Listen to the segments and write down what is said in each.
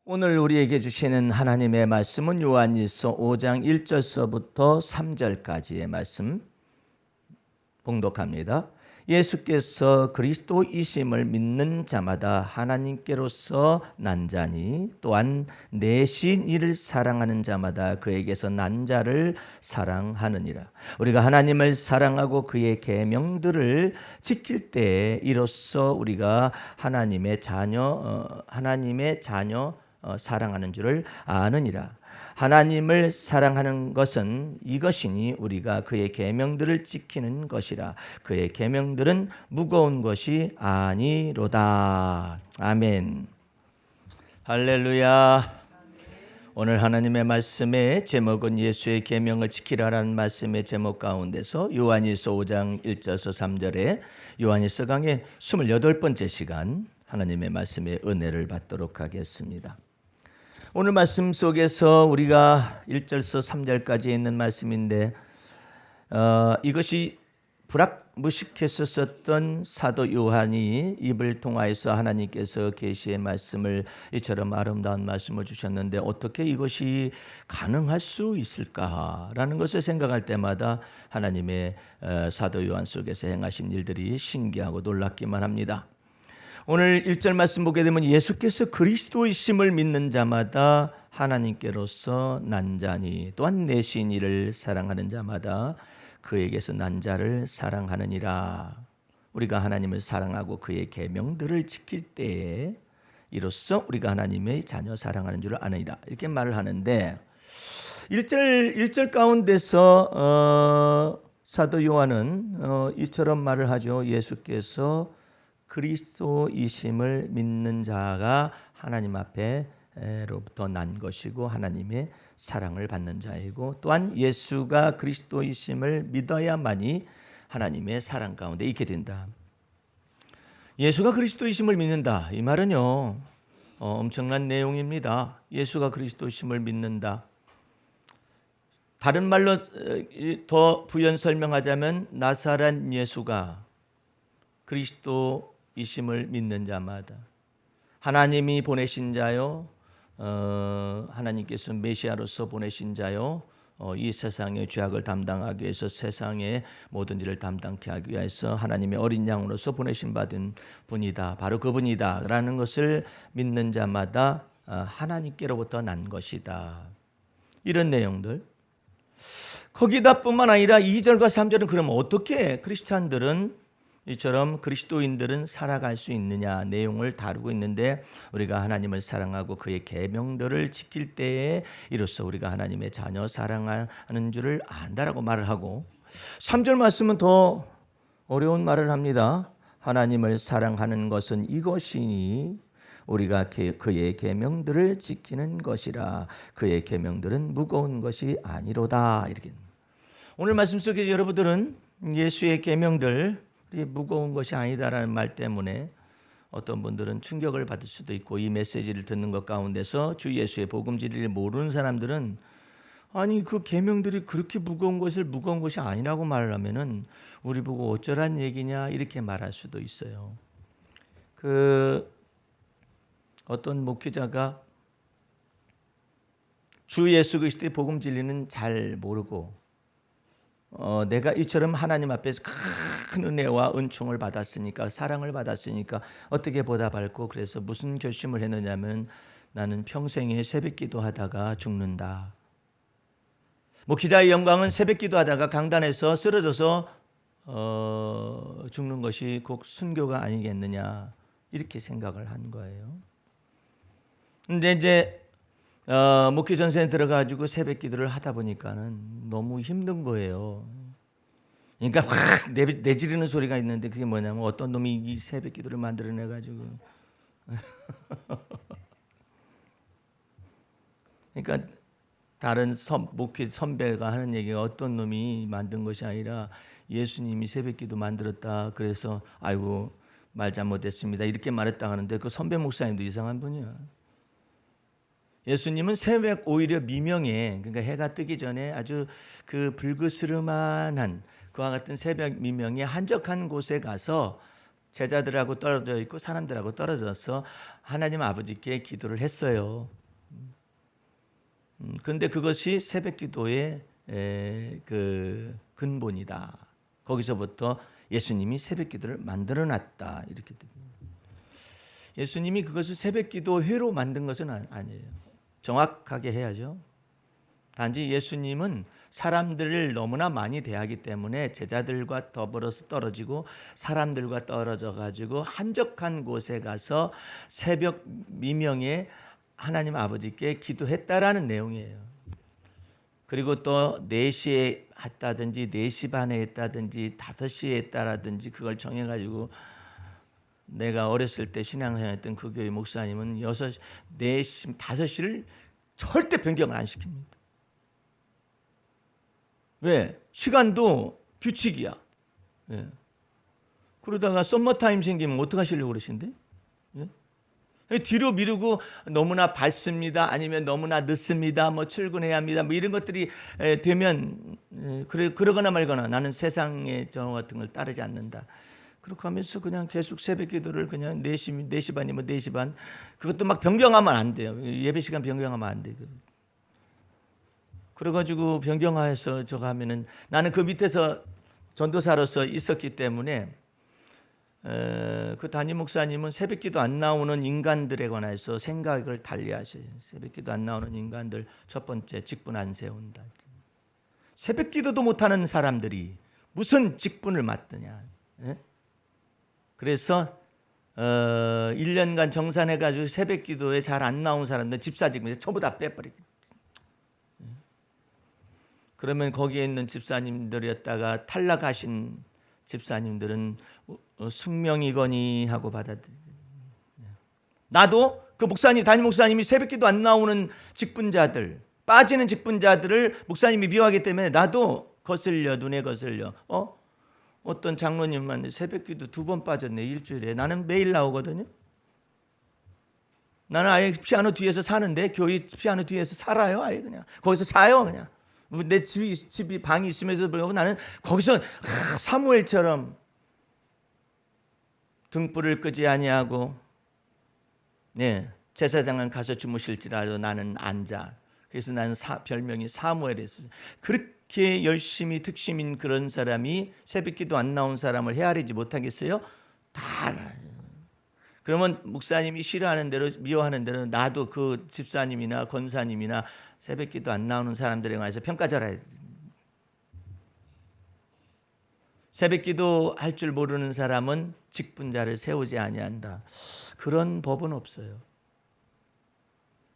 오늘 우리에게 주시는 하나님의 말씀은 요한일서 5장 1절서부터 3절까지의 말씀 봉독합니다. 예수께서 그리스도이심을 믿는 자마다 하나님께로서 난 자니 또한 내신 이를 사랑하는 자마다 그에게서 난 자를 사랑하느니라. 우리가 하나님을 사랑하고 그의 계명들을 지킬 때에 이로써 우리가 하나님의 자녀 사랑하는 줄을 아느니라. 하나님을 사랑하는 것은 이것이니 우리가 그의 계명들을 지키는 것이라. 그의 계명들은 무거운 것이 아니로다. 아멘. 할렐루야. 오늘 하나님의 말씀의 제목은 예수의 계명을 지키라라는 말씀의 제목 가운데서 요한일서 5장 1절에서 3절에 요한일서 강의 28번째 시간 하나님의 말씀의 은혜를 받도록 하겠습니다. 오늘 말씀 속에서 우리가 1절에서 3절까지 있는 말씀인데 이것이 불확무식했었던 사도 요한이 입을 통하여서 하나님께서 계시의 말씀을 이처럼 아름다운 말씀을 주셨는데 어떻게 이것이 가능할 수 있을까라는 것을 생각할 때마다 하나님의 사도 요한 속에서 행하신 일들이 신기하고 놀랍기만 합니다. 오늘 1절 말씀 보게 되면 예수께서 그리스도이심을 믿는 자마다 하나님께로서 난 자니 또한 내신 이를 사랑하는 자마다 그에게서 난 자를 사랑하느니라. 우리가 하나님을 사랑하고 그의 계명들을 지킬 때에 이로써 우리가 하나님의 자녀 사랑하는 줄을 아느니라. 이렇게 말을 하는데 1절 가운데서 사도 요한은 이처럼 말을 하죠. 예수께서 그리스도이심을 믿는 자가 하나님 앞에로부터 난 것이고 하나님의 사랑을 받는 자이고 또한 예수가 그리스도이심을 믿어야만이 하나님의 사랑 가운데 있게 된다. 예수가 그리스도이심을 믿는다. 이 말은요 엄청난 내용입니다. 예수가 그리스도이심을 믿는다. 다른 말로 더 부연 설명하자면 나사렛 예수가 그리스도이심을 믿는 자마다 하나님이 보내신 자요, 하나님께서 메시아로서 보내신 자요, 이 세상의 죄악을 담당하기 위해서 세상의 모든 일을 담당케 하기 위해서 하나님의 어린 양으로서 보내신 받은 분이다. 바로 그분이다 라는 것을 믿는 자마다 하나님께로부터 난 것이다. 이런 내용들. 거기다 뿐만 아니라 2절과 3절은 그럼 어떻게 크리스찬들은 이처럼 그리스도인들은 살아갈 수 있느냐 내용을 다루고 있는데 우리가 하나님을 사랑하고 그의 계명들을 지킬 때에 이로써 우리가 하나님의 자녀 사랑하는 줄을 안다라고 말을 하고 3절 말씀은 더 어려운 말을 합니다. 하나님을 사랑하는 것은 이것이니 우리가 그의 계명들을 지키는 것이라. 그의 계명들은 무거운 것이 아니로다. 이렇게 오늘 말씀 속에서 여러분들은 예수의 계명들 무거운 것이 아니다라는 말 때문에 어떤 분들은 충격을 받을 수도 있고 이 메시지를 듣는 것 가운데서 주 예수의 복음 진리를 모르는 사람들은 아니 그 계명들이 그렇게 무거운 것을 무거운 것이 아니라고 말을 하면은 우리 보고 어쩌란 얘기냐 이렇게 말할 수도 있어요. 어떤 목회자가 주 예수 그리스도의 복음 진리는 잘 모르고 내가 이처럼 하나님 앞에서 큰 은혜와 은총을 받았으니까 사랑을 받았으니까 어떻게 보답할고 그래서 무슨 결심을 했느냐면 나는 평생에 새벽기도 하다가 죽는다. 목회자의 영광은 새벽기도 하다가 강단에서 쓰러져서 죽는 것이 곧 순교가 아니겠느냐 이렇게 생각을 한 거예요. 근데 이제 목회 전선에 들어가지고 새벽 기도를 하다 보니까는 너무 힘든 거예요. 그러니까 확 내지르는 소리가 있는데 그게 뭐냐면 어떤 놈이 이 새벽 기도를 만들어내가지고 그러니까 다른 목회 선배가 하는 얘기가 어떤 놈이 만든 것이 아니라 예수님이 새벽 기도 만들었다. 그래서 아이고 말 잘못했습니다. 이렇게 말했다 하는데 그 선배 목사님도 이상한 분이야. 예수님은 새벽 오히려 미명에 그러니까 해가 뜨기 전에 아주 그 불그스름한 그와 같은 새벽 미명에 한적한 곳에 가서 제자들하고 떨어져 있고 사람들하고 떨어져서 하나님 아버지께 기도를 했어요. 그런데 그것이 새벽기도의 그 근본이다. 거기서부터 예수님이 새벽기도를 만들어놨다. 이렇게 예수님이 그것을 새벽기도회로 만든 것은 아니에요. 정확하게 해야죠. 단지 예수님은 사람들을 너무나 많이 대하기 때문에 제자들과 더불어서 떨어지고 사람들과 떨어져 가지고 한적한 곳에 가서 새벽 미명에 하나님 아버지께 기도했다라는 내용이에요. 그리고 또 4시에 했다든지 4시 반에 했다든지 5시에 했다라든지 그걸 정해가지고 내가 어렸을 때 신앙생활했던 그 교회 목사님은 4시, 5시를 절대 변경을 안 시킵니다. 왜? 시간도 규칙이야. 예. 그러다가 썸머타임 생기면 어떡하시려고 그러신데? 예? 뒤로 미루고 너무나 밝습니다. 아니면 너무나 늦습니다. 뭐 출근해야 합니다. 뭐 이런 것들이 되면 그러거나 말거나 나는 세상의 정 같은 걸 따르지 않는다. 그렇게 하면서 그냥 계속 새벽 기도를 그냥 4시 반이면 4시 반 그것도 막 변경하면 안 돼요. 예배 시간 변경하면 안 돼요. 그래가지고 변경하여서 저거 하면은 나는 그 밑에서 전도사로서 있었기 때문에 그 담임 목사님은 새벽기도 안 나오는 인간들에 관해서 생각을 달리하셔요. 새벽기도 안 나오는 인간들 첫 번째 직분 안 세운다. 새벽기도도 못하는 사람들이 무슨 직분을 맡느냐. 예? 그래서 1년간 정산해가지고 새벽기도에 잘 안 나온 사람들 집사직분 전부 다 빼버리고. 그러면 거기에 있는 집사님들이었다가 탈락하신 집사님들은 숙명이거니 하고 받아들이죠. 나도 그 목사님, 담임 목사님이 새벽기도 안 나오는 직분자들, 빠지는 직분자들을 목사님이 미워하기 때문에 나도 거슬려, 눈에 거슬려. 어떤 장로님만 새벽기도 2번 빠졌네, 일주일에. 나는 매일 나오거든요. 나는 아예 피아노 뒤에서 사는데 교회 피아노 뒤에서 살아요. 아예 그냥 거기서 자요 그냥. 내 집이 방이 있으면서 그러고 나는 거기서 사무엘처럼 등불을 끄지 아니하고 제사장은 가서 주무실지라도 나는 앉아. 그래서 나는 별명이 사무엘이었어요. 그렇게 열심히 특심인 그런 사람이 새벽기도 안 나온 사람을 헤아리지 못하겠어요? 다 알아요. 그러면 목사님이 싫어하는 대로 미워하는 대로 나도 그 집사님이나 권사님이나 새벽기도 안 나오는 사람들에 관해서 평가절하야 돼. 새벽기도 할 줄 모르는 사람은 직분자를 세우지 아니한다. 그런 법은 없어요.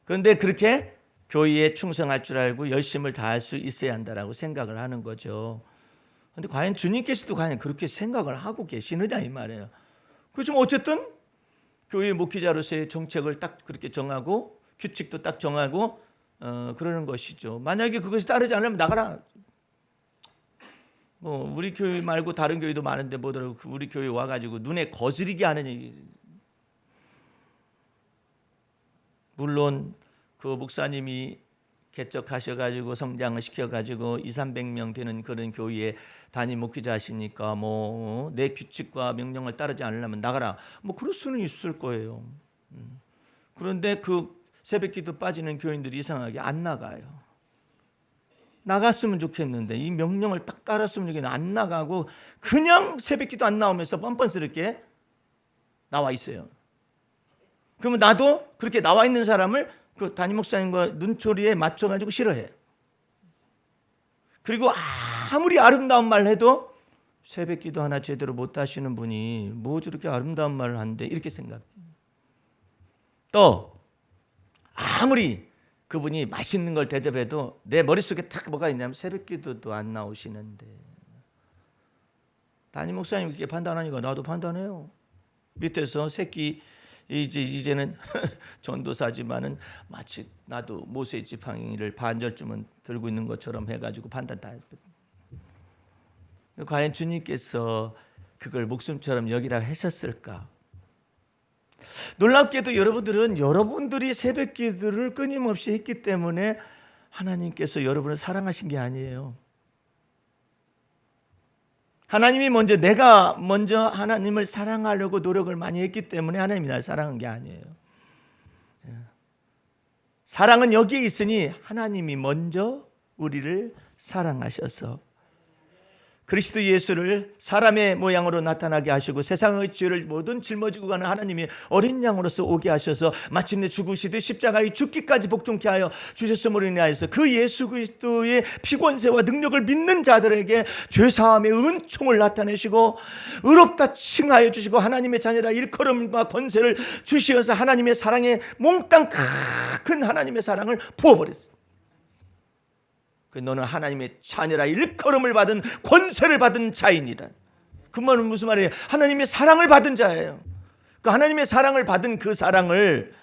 그런데 그렇게 교회에 충성할 줄 알고 열심을 다할 수 있어야 한다라고 생각을 하는 거죠. 그런데 과연 주님께서도 과연 그렇게 생각을 하고 계시느냐 이 말이에요. 그렇지만 어쨌든 교회 목회자로서의 정책을 딱 그렇게 정하고 규칙도 딱 정하고 그러는 것이죠. 만약에 그것이 따르지 않으면 나가라. 뭐 우리 교회 말고 다른 교회도 많은데 뭐더라고 우리 교회 와가지고 눈에 거스리게 하는 물론 그 목사님이 개척하셔가지고 성장을 시켜가지고 200~300명 되는 그런 교회에 담임 목회자시니까 뭐 내 규칙과 명령을 따르지 않으려면 나가라. 뭐 그럴 수는 있을 거예요. 그런데 그 새벽기도 빠지는 교인들이 이상하게 안 나가요. 나갔으면 좋겠는데 이 명령을 딱 따랐으면 좋겠는데 안 나가고 그냥 새벽기도 안 나오면서 뻔뻔스럽게 나와 있어요. 그러면 나도 그렇게 나와 있는 사람을 그 담임 목사님과 눈초리에 맞춰가지고 싫어해. 그리고 아무리 아름다운 말을 해도 새벽기도 하나 제대로 못 하시는 분이 뭐 저렇게 아름다운 말을 한대 이렇게 생각해. 또 아무리 그분이 맛있는 걸 대접해도 내 머릿속에 딱 뭐가 있냐면 새벽기도도 안 나오시는데 담임 목사님 그렇게 판단하니까 나도 판단해요. 밑에서 새끼 이제는 전도사지만은 마치 나도 모세 지팡이를 반절쯤은 들고 있는 것처럼 해가지고 판단 다 했거든요. 과연 주님께서 그걸 목숨처럼 여기라 하셨을까? 놀랍게도 여러분들이 새벽기도를 끊임없이 했기 때문에 하나님께서 여러분을 사랑하신 게 아니에요. 하나님이 먼저, 내가 먼저 하나님을 사랑하려고 노력을 많이 했기 때문에 하나님이 날 사랑한 게 아니에요. 사랑은 여기에 있으니 하나님이 먼저 우리를 사랑하셔서 그리스도 예수를 사람의 모양으로 나타나게 하시고 세상의 죄를 모든 짊어지고 가는 하나님이 어린 양으로서 오게 하셔서 마침내 죽으시듯 십자가에 죽기까지 복종케 하여 주셨음으로 인하여서 그 예수 그리스도의 피권세와 능력을 믿는 자들에게 죄사함의 은총을 나타내시고 의롭다 칭하여 주시고 하나님의 자녀라 일컬음과 권세를 주시어서 하나님의 사랑에 몽땅 큰 하나님의 사랑을 부어버렸어요. 너는 하나님의 자녀라 일컬음을 받은 권세를 받은 자인이다. 그 말은 무슨 말이에요? 하나님의 사랑을 받은 자예요. 그 하나님의 사랑을 받은 그 사랑을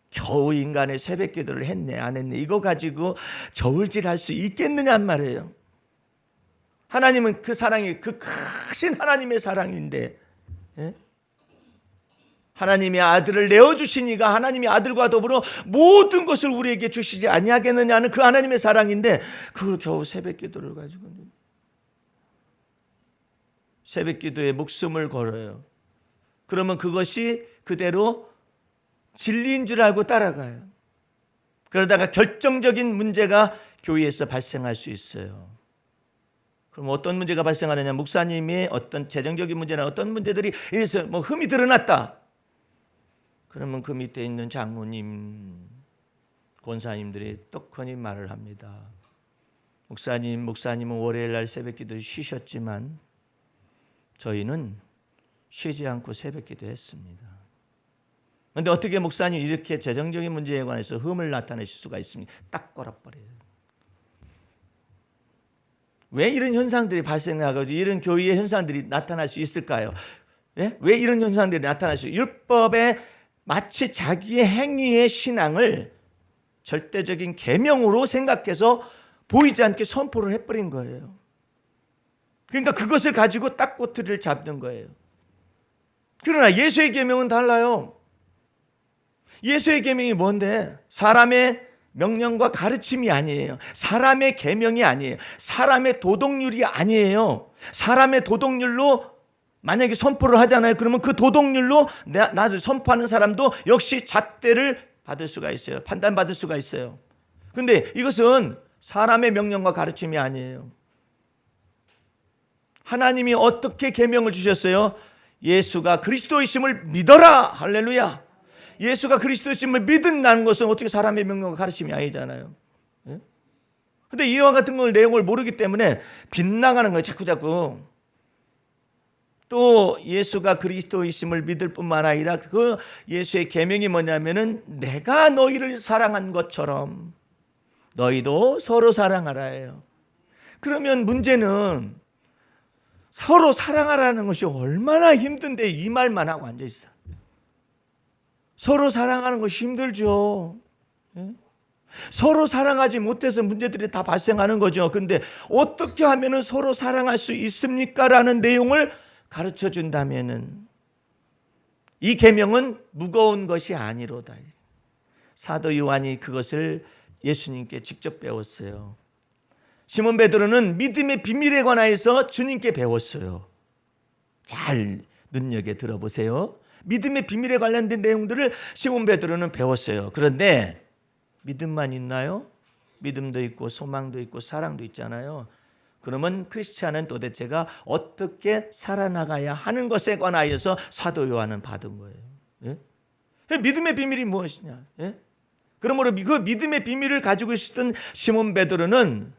겨우 인간의 새벽 기도를 했네 안 했네 이거 가지고 저울질할 수 있겠느냐는 말이에요. 하나님은 그 사랑이 그 크신 하나님의 사랑인데, 예? 하나님의 아들을 내어주시니가 하나님의 아들과 더불어 모든 것을 우리에게 주시지 아니하겠느냐는 그 하나님의 사랑인데 그걸 겨우 새벽 기도를 가지고 새벽 기도에 목숨을 걸어요. 그러면 그것이 그대로 진리인 줄 알고 따라가요. 그러다가 결정적인 문제가 교회에서 발생할 수 있어요. 그럼 어떤 문제가 발생하느냐? 목사님의 어떤 재정적인 문제나 어떤 문제들이 이래서 흠이 드러났다. 그러면 그 밑에 있는 장로님, 권사님들이 떡하니 말을 합니다. 목사님은 월요일 날 새벽 기도 쉬셨지만 저희는 쉬지 않고 새벽 기도 했습니다. 그런데 어떻게 목사님 이렇게 재정적인 문제에 관해서 흠을 나타내실 수가 있습니까? 딱 걸어버려요. 왜 이런 현상들이 발생하고 이런 교회의 현상들이 나타날 수 있을까요? 예? 왜 이런 현상들이 나타날 수 있을까요? 율법에 마치 자기의 행위의 신앙을 절대적인 계명으로 생각해서 보이지 않게 선포를 해버린 거예요. 그러니까 그것을 가지고 딱 꼬투리를 잡는 거예요. 그러나 예수의 계명은 달라요. 예수의 계명이 뭔데? 사람의 명령과 가르침이 아니에요. 사람의 계명이 아니에요. 사람의 도덕률이 아니에요. 사람의 도덕률로 만약에 선포를 하잖아요. 그러면 그 도덕률로 나를 선포하는 사람도 역시 잣대를 받을 수가 있어요. 판단받을 수가 있어요. 그런데 이것은 사람의 명령과 가르침이 아니에요. 하나님이 어떻게 계명을 주셨어요? 예수가 그리스도이심을 믿어라. 할렐루야. 예수가 그리스도이심을 믿는다는 것은 어떻게 사람의 명령과 가르침이 아니잖아요. 그런데 이와 같은 걸 내용을 모르기 때문에 빗나가는 거예요. 자꾸자꾸. 또 예수가 그리스도이심을 믿을 뿐만 아니라 그 예수의 계명이 뭐냐면은 내가 너희를 사랑한 것처럼 너희도 서로 사랑하라예요. 그러면 문제는 서로 사랑하라는 것이 얼마나 힘든데 이 말만 하고 앉아 있어. 서로 사랑하는 것이 힘들죠. 서로 사랑하지 못해서 문제들이 다 발생하는 거죠. 근데 어떻게 하면은 서로 사랑할 수 있습니까? 라는 내용을 가르쳐 준다면은 이 계명은 무거운 것이 아니로다. 사도 요한이 그것을 예수님께 직접 배웠어요. 시몬 베드로는 믿음의 비밀에 관하여서 주님께 배웠어요. 잘 눈여겨 들어보세요. 믿음의 비밀에 관련된 내용들을 시몬 베드로는 배웠어요. 그런데 믿음만 있나요? 믿음도 있고 소망도 있고 사랑도 있잖아요. 그러면 크리스찬은 도대체가 어떻게 살아나가야 하는 것에 관하여서 사도 요한은 받은 거예요. 예? 믿음의 비밀이 무엇이냐? 예? 그러므로 그 믿음의 비밀을 가지고 있었던 시몬 베드로는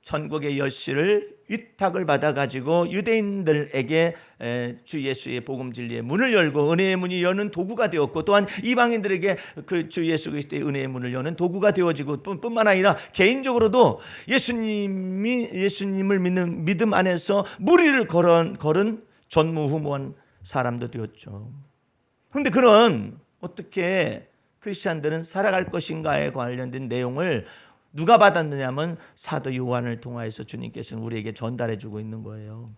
천국의 열쇠를 위탁을 받아가지고 유대인들에게 주 예수의 복음 진리의 문을 열고 은혜의 문이 여는 도구가 되었고 또한 이방인들에게 그 주 예수 그리스도의 은혜의 문을 여는 도구가 되어지고 뿐만 아니라 개인적으로도 예수님을 믿는 믿음 안에서 무리를 걸은 전무후무한 사람도 되었죠. 그런데 그런 어떻게 크리스찬들은 살아갈 것인가에 관련된 내용을 누가 받았느냐면 사도 요한을 통하여서 주님께서는 우리에게 전달해 주고 있는 거예요.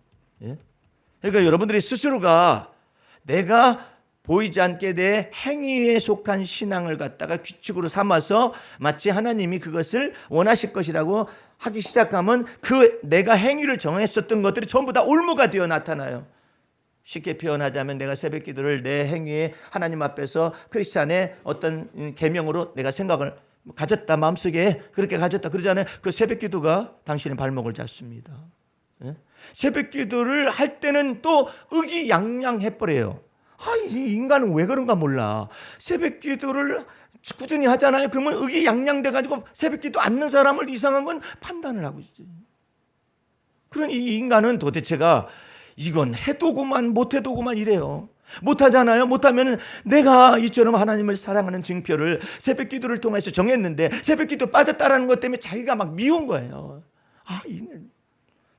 예? 그러니까 여러분들이 스스로가 내가 보이지 않게 내 행위에 속한 신앙을 갖다가 규칙으로 삼아서 마치 하나님이 그것을 원하실 것이라고 하기 시작하면 그 내가 행위를 정했었던 것들이 전부 다 올무가 되어 나타나요. 쉽게 표현하자면 내가 새벽 기도를 내 행위에 하나님 앞에서 크리스찬의 어떤 계명으로 내가 생각을 가졌다, 마음속에 그렇게 가졌다 그러잖아요. 그 새벽 기도가 당신의 발목을 잡습니다. 새벽 기도를 할 때는 또 의기양양해버려요. 이 인간은 왜 그런가 몰라. 새벽 기도를 꾸준히 하잖아요. 그러면 의기양양돼가지고 새벽 기도 않는 사람을 이상한 건 판단을 하고 있어요. 그러니 이 인간은 도대체가 이건 해도고만 못해도고만 이래요. 못하잖아요. 못하면 내가 이처럼 하나님을 사랑하는 증표를 새벽 기도를 통해서 정했는데 새벽 기도 빠졌다라는 것 때문에 자기가 막 미운 거예요.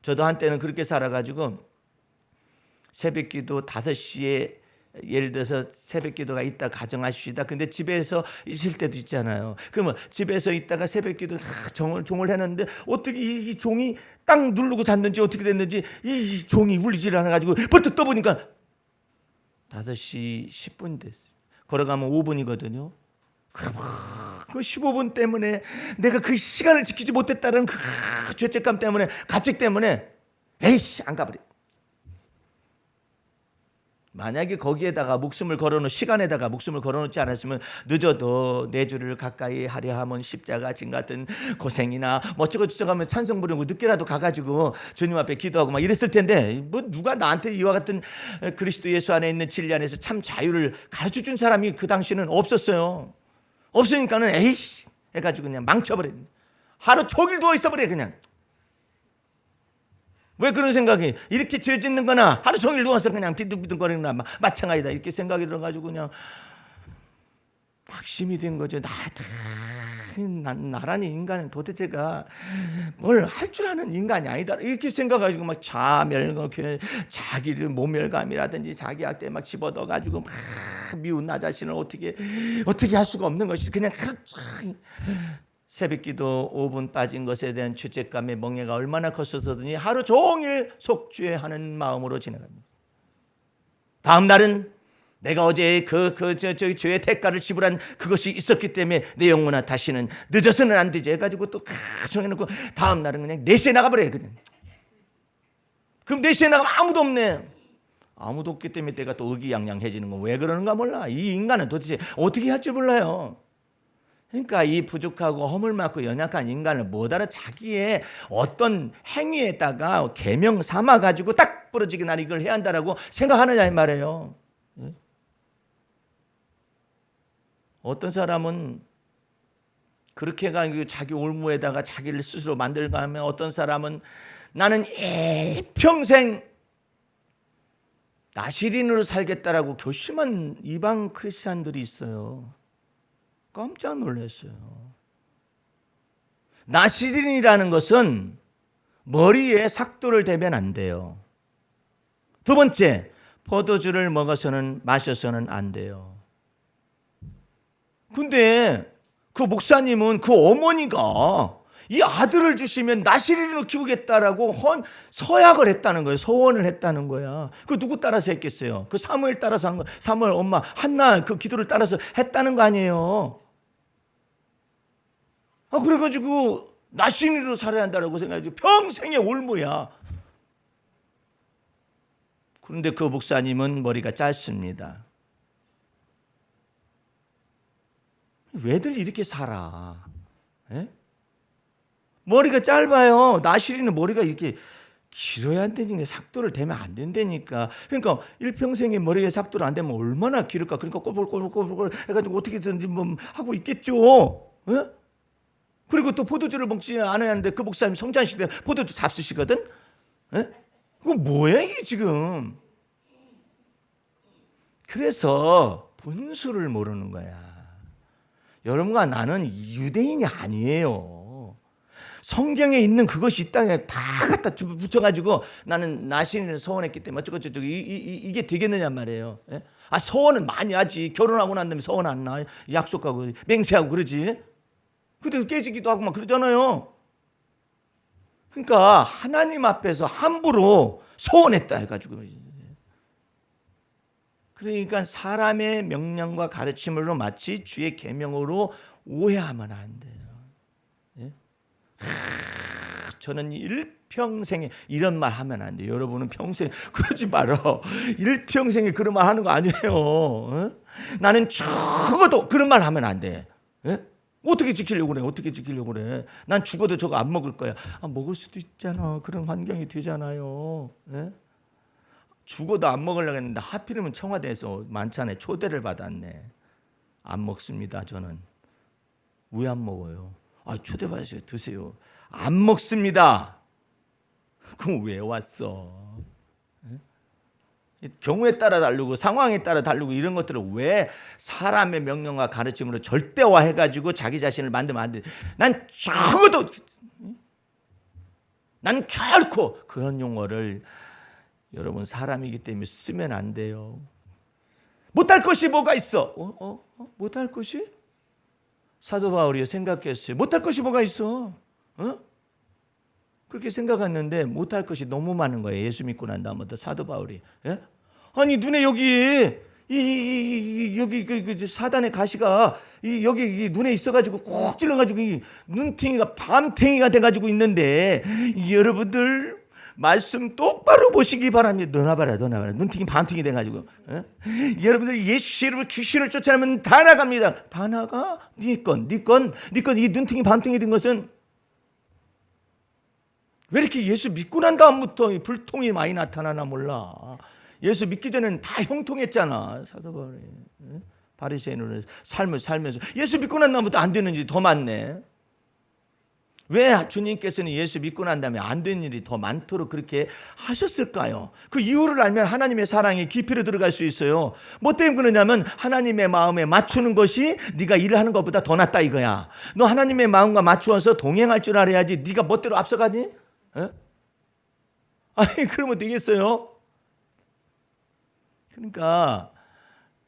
저도 한때는 그렇게 살아가지고 새벽 기도 5시에 예를 들어서 새벽 기도가 있다 가정하십시다. 근데 집에서 있을 때도 있잖아요. 그러면 집에서 있다가 새벽 기도 종을 해놨는데 어떻게 이 종이 딱 누르고 잤는지 어떻게 됐는지 이 종이 울리질 않아가지고 버뜩 떠보니까 5시 10분 됐어요. 걸어가면 5분이거든요. 그 15분 때문에 내가 그 시간을 지키지 못했다는 그 죄책감 때문에 가책 때문에 에이씨 안 가버려. 만약에 거기에다가 목숨을 걸어놓은 시간에다가 목숨을 걸어놓지 않았으면 늦어도 내 주를 가까이 하려 하면 십자가 진 같은 고생이나 뭐 어쩌고저쩌고 하면 찬송 부르고 늦게라도 가가지고 주님 앞에 기도하고 막 이랬을 텐데 뭐 누가 나한테 이와 같은 그리스도 예수 안에 있는 진리 안에서 참 자유를 가르쳐준 사람이 그 당시는 없었어요. 없으니까는 에이씨 해가지고 그냥 망쳐버려. 하루 종일 누워 있어버려 그냥. 왜 그런 생각이 이렇게 죄 짓는 거나 하루 종일 누워서 그냥 비둥비둥거리는 거나 마찬가지다 이렇게 생각이 들어가지고 그냥 확심이 된 거죠. 나라는 인간은 도대체가 뭘 할 줄 아는 인간이 아니다 이렇게 생각하시고 막 자기를 모멸감이라든지 자기 학대에 막 집어넣어가지고 막 미운 나 자신을 어떻게 할 수가 없는 것이 그냥 새벽기도 5분 빠진 것에 대한 죄책감의 멍해가 얼마나 컸었더니 하루 종일 속죄하는 마음으로 지나갑니다. 다음 날은 내가 어제 저 죄의 대가를 지불한 그것이 있었기 때문에 내 영혼아 다시는 늦어서는 안 되지 해가지고 또 정해놓고 다음 날은 그냥 4시에 나가버려요. 그냥. 그럼 4시에 나가면 아무도 없네. 아무도 없기 때문에 내가 또 의기양양해지는 건 왜 그러는가 몰라. 이 인간은 도대체 어떻게 할 줄 몰라요. 그러니까 이 부족하고 허물맞고 연약한 인간을 못 알아 자기의 어떤 행위에다가 계명 삼아가지고 딱 부러지게 난 이걸 해야 한다라고 생각하느냐 이 말이에요. 어떤 사람은 그렇게 해가지고 자기 올무에다가 자기를 스스로 만들고 하면 어떤 사람은 나는 평생 나시린으로 살겠다라고 결심한 이방 크리스찬들이 있어요. 깜짝 놀랐어요. 나시린이라는 것은 머리에 삭도를 대면 안 돼요. 두 번째, 포도주를 마셔서는 안 돼요. 근데 그 목사님은 그 어머니가 이 아들을 주시면 나시린으로 키우겠다라고 서약을 했다는 거예요. 서원을 했다는 거야. 그 누구 따라서 했겠어요? 그 사무엘 따라서 한 거. 사무엘 엄마 한나 그 기도를 따라서 했다는 거 아니에요. 그래가지고 나시린으로 살아야 한다고 생각해가지고 평생의 올무야. 그런데 그 목사님은 머리가 짧습니다. 왜들 이렇게 살아? 에? 머리가 짧아요. 나시린은 머리가 이렇게 길어야 안 되니까 삭도를 대면 안 된다니까. 그러니까 일평생에 머리에 삭도를 안 대면 얼마나 길을까. 그러니까 꼬불꼬불 해가지고 어떻게든지 뭐 하고 있겠죠. 에? 그리고 또 포도주를 먹지 않았는데 그 목사님 성장시대 포도주 잡수시거든. 에? 그거 뭐야 이게 지금. 그래서 분수를 모르는 거야. 여러분과 나는 유대인이 아니에요. 성경에 있는 그것이 이 땅에 다 갖다 붙여가지고 나는 나시린을 서원했기 때문에 어쩌고저쩌고 이게 되겠느냐 말이에요. 예? 서원은 많이 하지. 결혼하고 난 다음에 서원 안 나. 약속하고 맹세하고 그러지. 근데 깨지기도 하고 막 그러잖아요. 그러니까 하나님 앞에서 함부로 서원했다 해가지고 그러니까 사람의 명령과 가르침으로 마치 주의 계명으로 오해하면 안 돼요. 예? 저는 일평생에 이런 말 하면 안 돼요. 여러분은 평생 그러지 말아. 일평생에 그런 말 하는 거 아니에요. 어? 나는 죽어도 그런 말 하면 안 돼. 예? 어떻게 지키려고 그래? 어떻게 지키려고 그래? 난 죽어도 저거 안 먹을 거야. 먹을 수도 있잖아. 그런 환경이 되잖아요. 예? 죽어도 안 먹으려고 했는데 하필이면 청와대에서 만찬에 초대를 받았네. 안 먹습니다. 저는. 왜 안 먹어요? 초대받으세요. 드세요. 안 먹습니다. 그럼 왜 왔어? 경우에 따라 다르고 상황에 따라 다르고 이런 것들을 왜 사람의 명령과 가르침으로 절대화해가지고 자기 자신을 만들면 안 돼. 난 적어도 난 결코 그런 용어를 여러분 사람이기 때문에 쓰면 안 돼요. 못할 것이 뭐가 있어? 못할 것이? 사도 바울이 생각했어요. 못할 것이 뭐가 있어? 그렇게 생각했는데 못할 것이 너무 많은 거예요. 예수 믿고 난 다음부터 사도 바울이. 예? 아니 눈에 여기 여기 그 사단의 가시가 여기 눈에 있어가지고 꼭 찔러가지고 눈탱이가 밤탱이가 돼가지고 있는데 여러분들 말씀 똑바로 보시기 바랍니다. 너나 봐라. 눈탱이 밤탱이 돼가지고. 여러분들 예수 이름으로 귀신을 쫓아내면 다 나갑니다. 다 나가? 네 건 이 눈탱이 밤탱이 된 것은 왜 이렇게 예수 믿고 난 다음부터 불통이 많이 나타나나 몰라. 예수 믿기 전에는 다 형통했잖아. 사도 바울이. 바리새인으로 살면서 예수 믿고 난 다음부터 안 되는 일이 더 많네. 왜 주님께서는 예수 믿고 난 다음에 안 되는 일이 더 많도록 그렇게 하셨을까요? 그 이유를 알면 하나님의 사랑에 깊이로 들어갈 수 있어요. 뭐 때문에 그러냐면 하나님의 마음에 맞추는 것이 네가 일을 하는 것보다 더 낫다 이거야. 너 하나님의 마음과 맞추어서 동행할 줄 알아야지 네가 멋대로 앞서가니? 그러면 되겠어요? 그러니까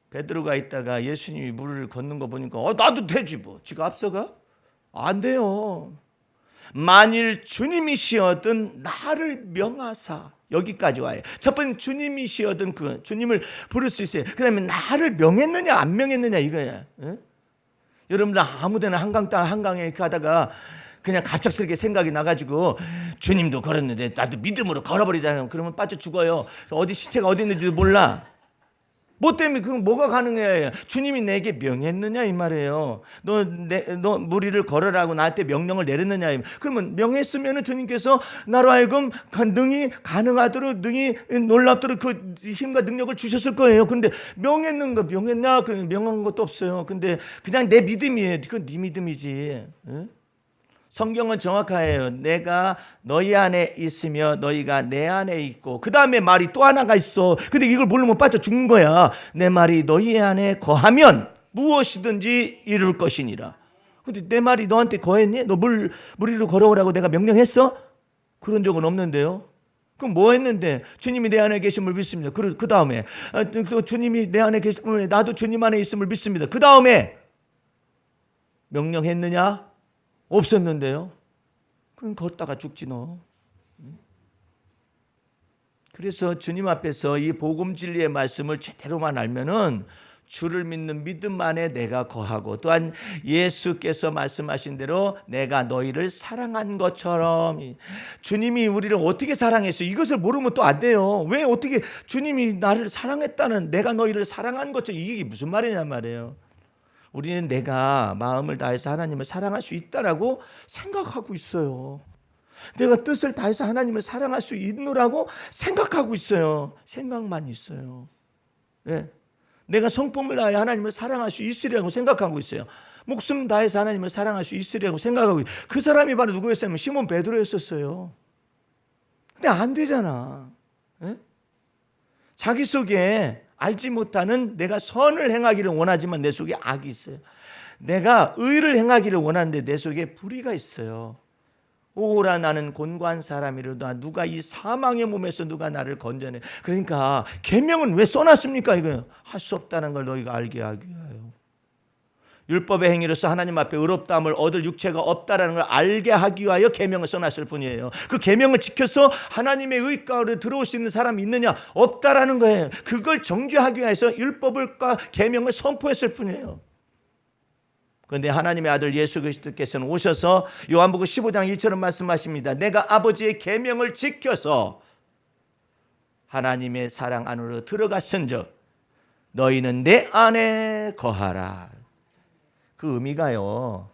베드로가 있다가 예수님이 물을 걷는 거 보니까 나도 되지 뭐. 지가 앞서가? 안 돼요. 만일 주님이시여든 나를 명하사. 여기까지 와요. 첫 번째 주님이시여든 그 주님을 부를 수 있어요. 그 다음에 나를 명했느냐 안 명했느냐 이거야. 여러분들 아무데나 한강에 가다가 그냥 갑작스럽게 생각이 나가지고 주님도 걸었는데 나도 믿음으로 걸어버리잖아요. 그러면 빠져 죽어요. 어디 시체가 어디 있는지도 몰라. 뭐 때문에 그럼 뭐가 가능해요? 주님이 내게 명했느냐 이 말이에요. 너 무리를 걸으라고 나한테 명령을 내렸느냐. 그러면 명했으면 주님께서 나로 하여금 능히 가능하도록 능히 놀랍도록 그 힘과 능력을 주셨을 거예요. 근데 명했나? 그 명한 것도 없어요. 근데 그냥 내 믿음이에요. 그건 네 믿음이지. 성경은 정확해요. 내가 너희 안에 있으며 너희가 내 안에 있고 그 다음에 말이 또 하나가 있어. 근데 이걸 모르면 빠져 죽는 거야. 내 말이 너희 안에 거하면 무엇이든지 이룰 것이니라. 근데 내 말이 너한테 거했니? 너 무리로 걸어오라고 내가 명령했어? 그런 적은 없는데요. 그럼 뭐 했는데? 주님이 내 안에 계심을 믿습니다. 그 다음에 또 주님이 내 안에 계심을 나도 주님 안에 있음을 믿습니다. 그 다음에 명령했느냐? 없었는데요. 그럼 걷다가 죽지 너. 그래서 주님 앞에서 이 복음 진리의 말씀을 제대로만 알면은 주를 믿는 믿음 안에 내가 거하고 또한 예수께서 말씀하신 대로 내가 너희를 사랑한 것처럼 주님이 우리를 어떻게 사랑했어요? 이것을 모르면 또 안 돼요. 왜 어떻게 주님이 나를 사랑했다는 내가 너희를 사랑한 것처럼 이게 무슨 말이냐 말이에요. 우리는 내가 마음을 다해서 하나님을 사랑할 수 있다라고 생각하고 있어요. 내가 뜻을 다해서 하나님을 사랑할 수 있노라고 생각하고 있어요. 생각만 있어요. 네. 내가 성품을 다해 하나님을 사랑할 수 있으리라고 생각하고 있어요. 목숨 다해서 하나님을 사랑할 수 있으리라고 생각하고 있어요. 그 사람이 바로 누구였냐면 시몬 베드로였었어요. 근데 안 되잖아. 네? 자기 속에 알지 못하는 내가 선을 행하기를 원하지만 내 속에 악이 있어요. 내가 의를 행하기를 원하는데 내 속에 불의가 있어요. 오라 나는 곤고한 사람이로다. 누가 이 사망의 몸에서 누가 나를 건져내. 그러니까 계명은 왜 써놨습니까? 이거 할 수 없다는 걸 너희가 알게 하기 위하여. 율법의 행위로서 하나님 앞에 의롭다함을 얻을 육체가 없다라는 걸 알게 하기 위하여 계명을 써놨을 뿐이에요. 그 계명을 지켜서 하나님의 의 가운데 들어올 수 있는 사람이 있느냐? 없다라는 거예요. 그걸 정죄하기 위해서 율법과 계명을 선포했을 뿐이에요. 그런데 하나님의 아들 예수 그리스도께서는 오셔서 요한복음 15장 2처럼 말씀하십니다. 내가 아버지의 계명을 지켜서 하나님의 사랑 안으로 들어갔은즉 너희는 내 안에 거하라. 그 의미가요,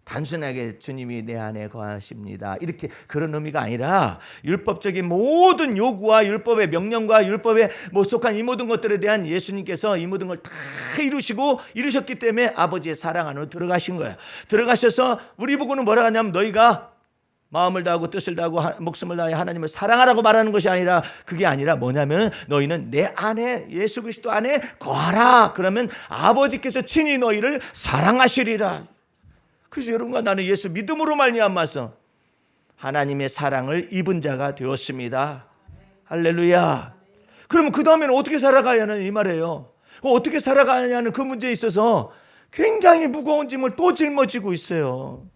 단순하게 주님이 내 안에 거하십니다, 이렇게 그런 의미가 아니라 율법적인 모든 요구와 율법의 명령과 율법에 속한 이 모든 것들에 대한 예수님께서 이 모든 걸 다 이루셨기 때문에 아버지의 사랑 안으로 들어가신 거예요. 들어가셔서 우리 보고는 뭐라 하냐면 너희가 마음을 다하고 뜻을 다하고 목숨을 다해 하나님을 사랑하라고 말하는 것이 아니라, 그게 아니라 뭐냐면 너희는 내 안에, 예수 그리스도 안에 거하라. 그러면 아버지께서 친히 너희를 사랑하시리라. 그래서 여러분과 나는 예수 믿음으로 말미암아서 하나님의 사랑을 입은 자가 되었습니다. 할렐루야. 그러면 그 다음에는 어떻게 살아가야 하는 이 말이에요. 어떻게 살아가냐는 그 문제에 있어서 굉장히 무거운 짐을 또 짊어지고 있어요.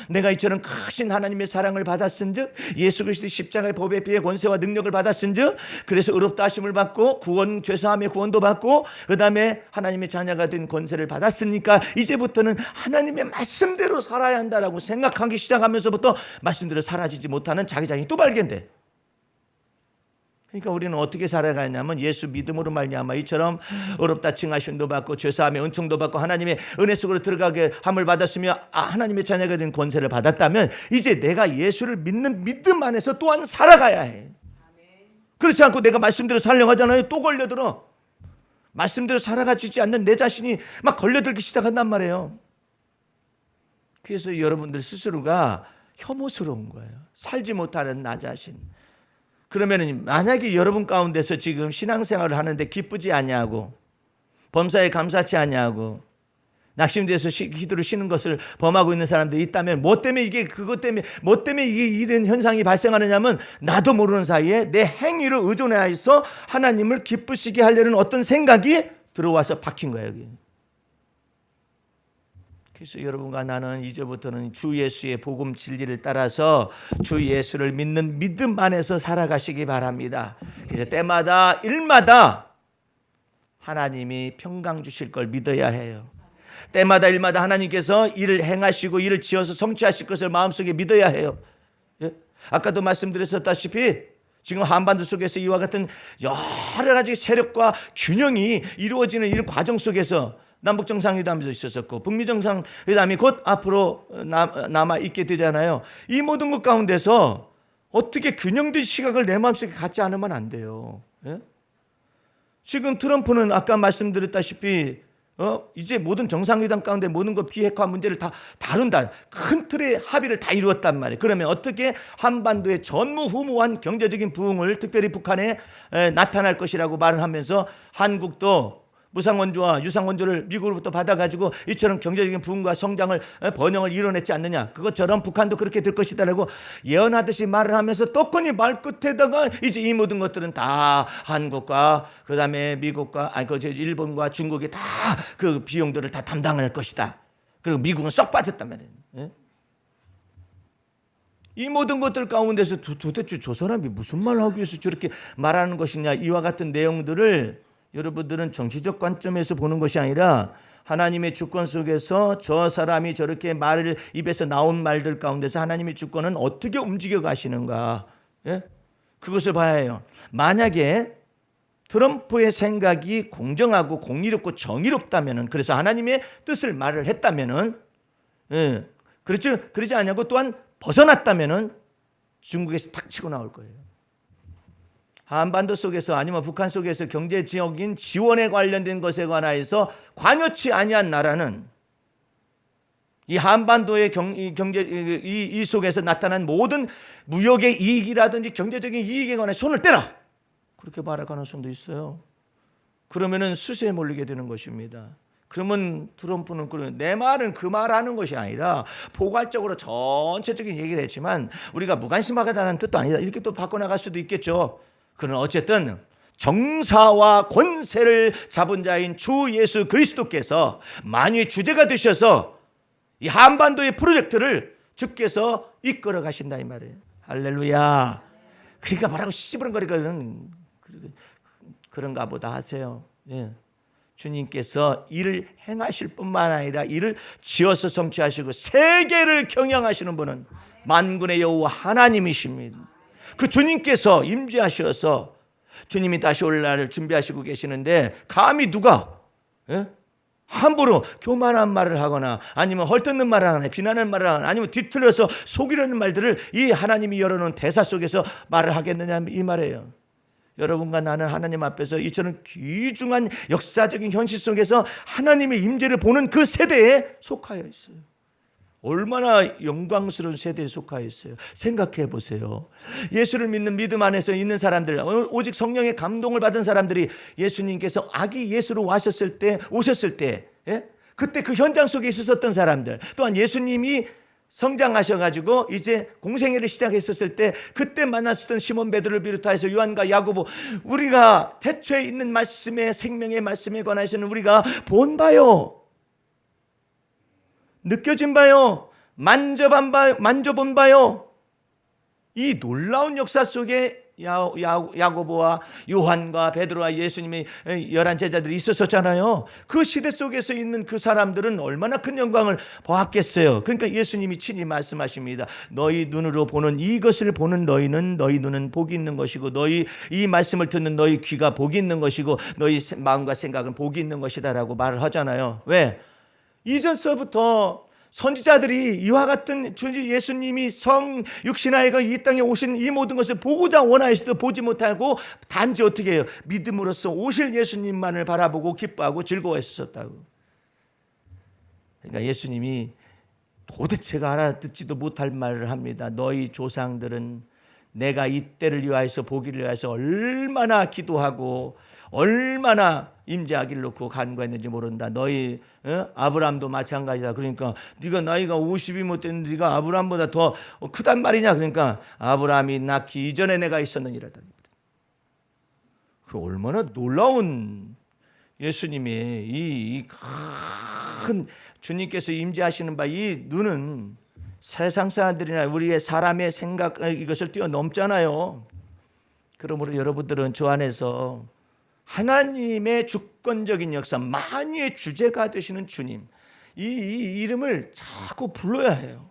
내가 이처럼 크신 하나님의 사랑을 받았은즉, 예수 그리스도의 십자가의 법에 비해 권세와 능력을 받았은즉, 그래서 의롭다 하심을 받고 구원, 죄사함의 구원도 받고 그 다음에 하나님의 자녀가 된 권세를 받았으니까 이제부터는 하나님의 말씀대로 살아야 한다라고 생각하기 시작하면서부터 말씀대로 사라지지 못하는 자기 자신이 또 발견돼. 그러니까 우리는 어떻게 살아가냐면 예수 믿음으로 말미암아 이처럼 의롭다 칭하심도 받고 죄사함의 은총도 받고 하나님의 은혜 속으로 들어가게 함을 받았으며 하나님의 자녀가 된 권세를 받았다면 이제 내가 예수를 믿는 믿음 안에서 또한 살아가야 해. 그렇지 않고 내가 말씀대로 살려고 하잖아요. 또 걸려들어. 말씀대로 살아가지지 않는 내 자신이 막 걸려들기 시작한단 말이에요. 그래서 여러분들 스스로가 혐오스러운 거예요. 살지 못하는 나 자신. 그러면 만약에 여러분 가운데서 지금 신앙생활을 하는데 기쁘지 아니하고 범사에 감사치 아니하고 낙심돼서 기도를 쉬는 것을 범하고 있는 사람들이 있다면 뭐 때문에 이게 이런 현상이 발생하느냐면 나도 모르는 사이에 내 행위를 의존하여서 하나님을 기쁘시게 하려는 어떤 생각이 들어와서 박힌 거예요. 여기. 그래서 여러분과 나는 이제부터는 주 예수의 복음 진리를 따라서 주 예수를 믿는 믿음 안에서 살아가시기 바랍니다. 그래서 때마다 일마다 하나님이 평강 주실 걸 믿어야 해요. 때마다 일마다 하나님께서 일을 행하시고 일을 지어서 성취하실 것을 마음속에 믿어야 해요. 예? 아까도 말씀드렸다시피 지금 한반도 속에서 이와 같은 여러 가지 세력과 균형이 이루어지는 이 과정 속에서 남북 정상회담도 있었었고 북미 정상회담이 곧 앞으로 남아 있게 되잖아요. 이 모든 것 가운데서 어떻게 균형된 시각을 내 마음속에 갖지 않으면 안 돼요. 예? 지금 트럼프는 아까 말씀드렸다시피 이제 모든 정상회담 가운데 모든 것 비핵화 문제를 다 다룬다. 큰 틀의 합의를 다 이루었단 말이에요. 그러면 어떻게 한반도의 전무후무한 경제적인 부흥을 특별히 북한에 나타날 것이라고 말을 하면서 한국도 무상원조와 유상원조를 미국으로부터 받아가지고 이처럼 경제적인 부흥과 성장을 번영을 이뤄냈지 않느냐. 그것처럼 북한도 그렇게 될 것이다라고 예언하듯이 말을 하면서 떡하니 말끝에다가 이제 이 모든 것들은 다 한국과 그다음에 미국과 일본과 중국이 다 그 비용들을 다 담당할 것이다. 그리고 미국은 쏙 빠졌단 말이에요. 예? 이 모든 것들 가운데서 도대체 저 사람이 무슨 말을 하기 위해서 저렇게 말하는 것이냐. 이와 같은 내용들을 여러분들은 정치적 관점에서 보는 것이 아니라 하나님의 주권 속에서 저 사람이 저렇게 말을 입에서 나온 말들 가운데서 하나님의 주권은 어떻게 움직여 가시는가. 예? 그것을 봐야 해요. 만약에 트럼프의 생각이 공정하고 공의롭고 정의롭다면은, 그래서 하나님의 뜻을 말을 했다면은, 예, 그렇지 않냐고 또한 벗어났다면은 중국에서 탁 치고 나올 거예요. 한반도 속에서 아니면 북한 속에서 경제적인 지원에 관련된 것에 관하여서 관여치 아니한 나라는 이 한반도의 경제 이 속에서 나타난 모든 무역의 이익이라든지 경제적인 이익에 관해 손을 떼라. 그렇게 말할 가능성도 있어요. 그러면은 수세에 몰리게 되는 것입니다. 그러면 트럼프는 내 말은 그 말하는 것이 아니라 포괄적으로 전체적인 얘기를 했지만 우리가 무관심하다는 뜻도 아니다. 이렇게 또 바꿔나갈 수도 있겠죠. 그러나 어쨌든 정사와 권세를 잡은 자인 주 예수 그리스도께서 만유의 주제가 되셔서 이 한반도의 프로젝트를 주께서 이끌어 가신다 이 말이에요. 할렐루야. 그러니까 뭐라고 씨부렁거리거든. 그런가 보다 하세요. 예. 주님께서 일을 행하실 뿐만 아니라 일을 지어서 성취하시고 세계를 경영하시는 분은 만군의 여호와 하나님이십니다. 그 주님께서 임재하셔서 주님이 다시 올 날을 준비하시고 계시는데 감히 누가 함부로 교만한 말을 하거나 아니면 헐뜯는 말을 하거나 비난하는 말을 하거나 아니면 뒤틀려서 속이려는 말들을 이 하나님이 열어놓은 대사 속에서 말을 하겠느냐 이 말이에요. 여러분과 나는 하나님 앞에서 이처럼 귀중한 역사적인 현실 속에서 하나님의 임재를 보는 그 세대에 속하여 있어요. 얼마나 영광스러운 세대에 속하여 있어요. 생각해 보세요. 예수를 믿는 믿음 안에서 있는 사람들, 오직 성령의 감동을 받은 사람들이 예수님께서 아기 예수로 오셨을 때 그때 그 현장 속에 있었던 사람들, 또한 예수님이 성장하셔가지고 이제 공생애를 시작했었을 때 그때 만났었던 시몬 베드로를 비롯해서 요한과 야고보, 우리가 태초에 있는 말씀에 생명의 말씀에 관해서는 우리가 본 바요, 느껴진 바요, 만져본 바요. 이 놀라운 역사 속에 야고보와 요한과 베드로와 예수님의 11 제자들이 있었잖아요. 그 시대 속에서 있는 그 사람들은 얼마나 큰 영광을 보았겠어요. 그러니까 예수님이 친히 말씀하십니다. 너희 눈으로 보는 이것을 보는 너희 눈은 복이 있는 것이고 너희 이 말씀을 듣는 너희 귀가 복이 있는 것이고 너희 마음과 생각은 복이 있는 것이다 라고 말을 하잖아요. 왜? 이전서부터 선지자들이 이와 같은 예수님이 육신하여가 이 땅에 오신 이 모든 것을 보고자 원하시도 보지 못하고 단지 어떻게 해요? 믿음으로써 오실 예수님만을 바라보고 기뻐하고 즐거워했었다고. 그러니까 예수님이 도대체가 알아듣지도 못할 말을 합니다. 너희 조상들은 내가 이때를 위하여서 보기를 위하여서 얼마나 기도하고 얼마나 임재하기를 놓고 간구했는지 모른다. 너희 아브라함도 마찬가지다. 그러니까 네가 나이가 50이 못 됐는데 네가 아브라함보다 더 크단 말이냐. 그러니까 아브라함이 낳기 이전에 내가 있었느니라다. 그 얼마나 놀라운 예수님의 이 큰 주님께서 임재하시는 바 이 눈은 세상 사람들이나 우리의 사람의 생각 이것을 뛰어넘잖아요. 그러므로 여러분들은 저 안에서 하나님의 주권적인 역사, 만유의 주제가 되시는 주님, 이 이름을 자꾸 불러야 해요.